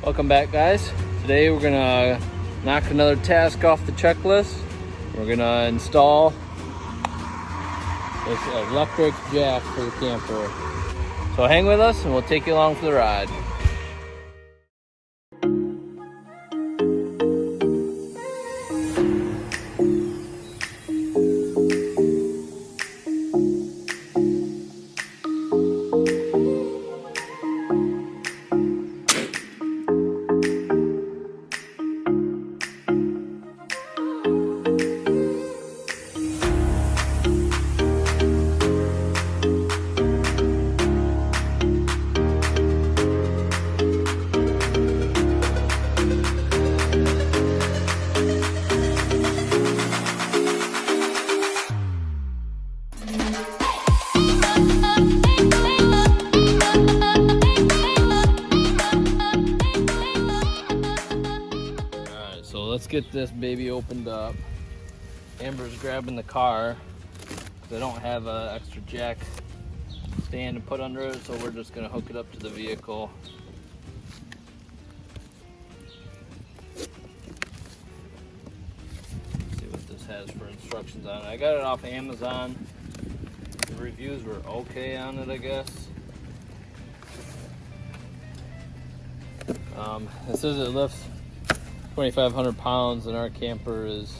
Welcome back, guys. Today we're gonna knock another task off the checklist. We're gonna install this electric jack for the camper. So hang with us and we'll take you along for the ride. So let's get this baby opened up. Amber's grabbing the car because I don't have an extra jack stand to put under it, so we're just gonna hook it up to the vehicle. Let's see what this has for instructions on it. I got it off Amazon. The reviews were okay on it, I guess. It says it lifts 2,500 pounds and our camper is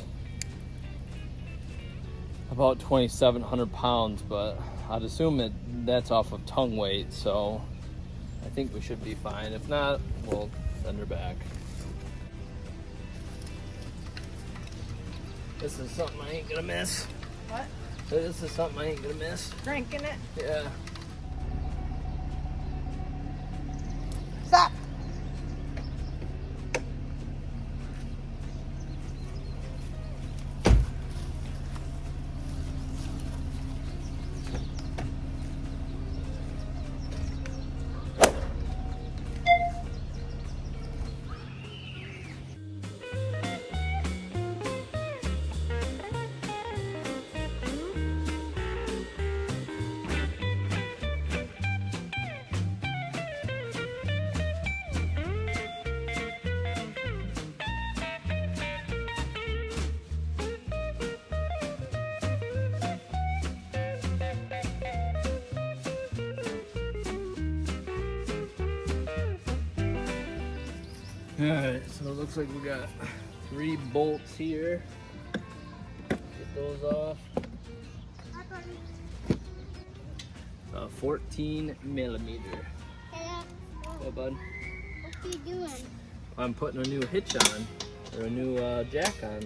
about 2,700 pounds, but I'd assume that's off of tongue weight, so I think we should be fine. If not, we'll send her back. This is something I ain't gonna miss. What? This is something I ain't gonna miss. Cranking it? Yeah. Stop! Alright, so it looks like we got 3 bolts here. Get those off. 14 millimeter. Yeah, bud. What are you doing? I'm putting a new hitch on, or a new jack on.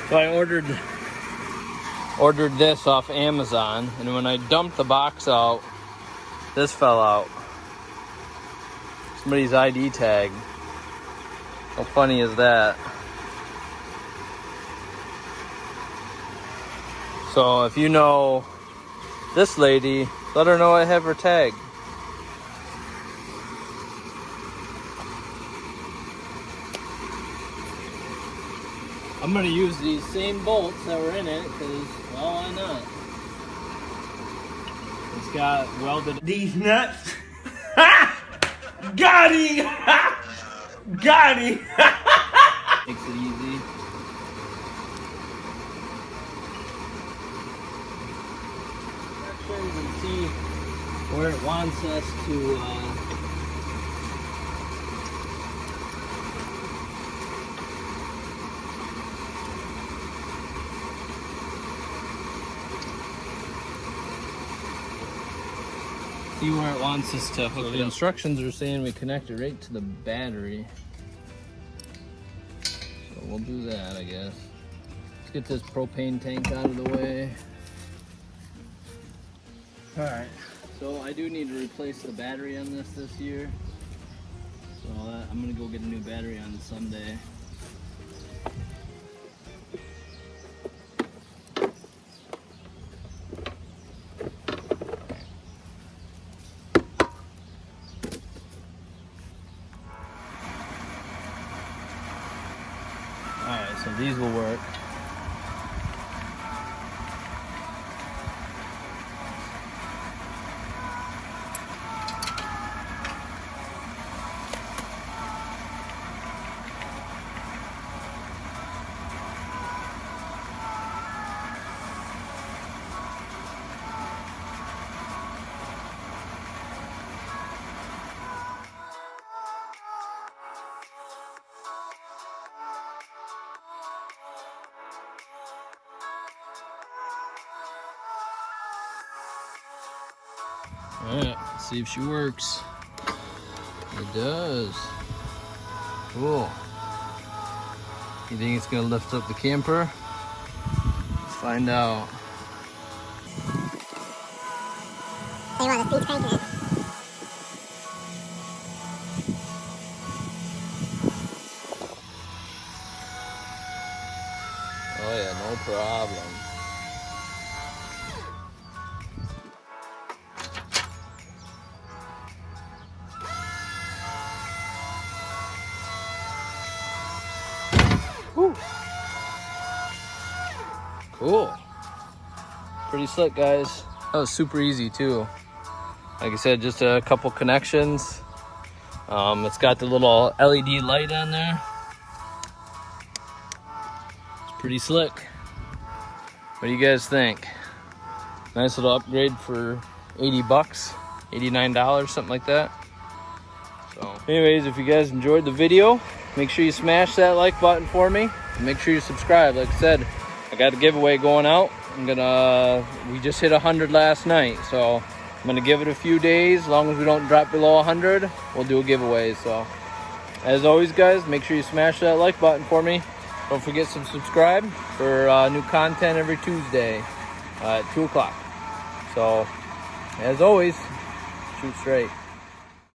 So I ordered this off Amazon, and when I dumped the box out, this fell out. Somebody's ID tag. How funny is that? So if you know this lady, let her know I have her tag. I'm gonna use these same bolts that were in it because, well, why not? It's got welded. These nuts. Got him. Got him. Makes it easy. Not sure you can see where it wants us to. See where it wants us to hook it up. The instructions are saying we connect it right to the battery. So we'll do that, I guess. Let's get this propane tank out of the way. Alright, so I do need to replace the battery on this year. So I'm I'm gonna go get a new battery on Sunday. Alright, so these will work. Alright, let's see if she works. It does. Cool. You think it's gonna lift up the camper? Let's find out. So you want the speed cranking it? Oh yeah, no problem. Whew. Cool. Pretty slick, guys. That was super easy too. Like I said, just a couple connections. It's got the little LED light on there. It's pretty slick. What do you guys think? Nice little upgrade for 80 bucks, $89, something like that. So anyways, if you guys enjoyed the video, make sure you smash that like button for me. And make sure you subscribe. Like I said, I got a giveaway going out. We just hit 100 last night, so I'm gonna give it a few days. As long as we don't drop below 100, we'll do a giveaway. So as always, guys, make sure you smash that like button for me. Don't forget to subscribe for new content every Tuesday at 2 o'clock. So as always, shoot straight.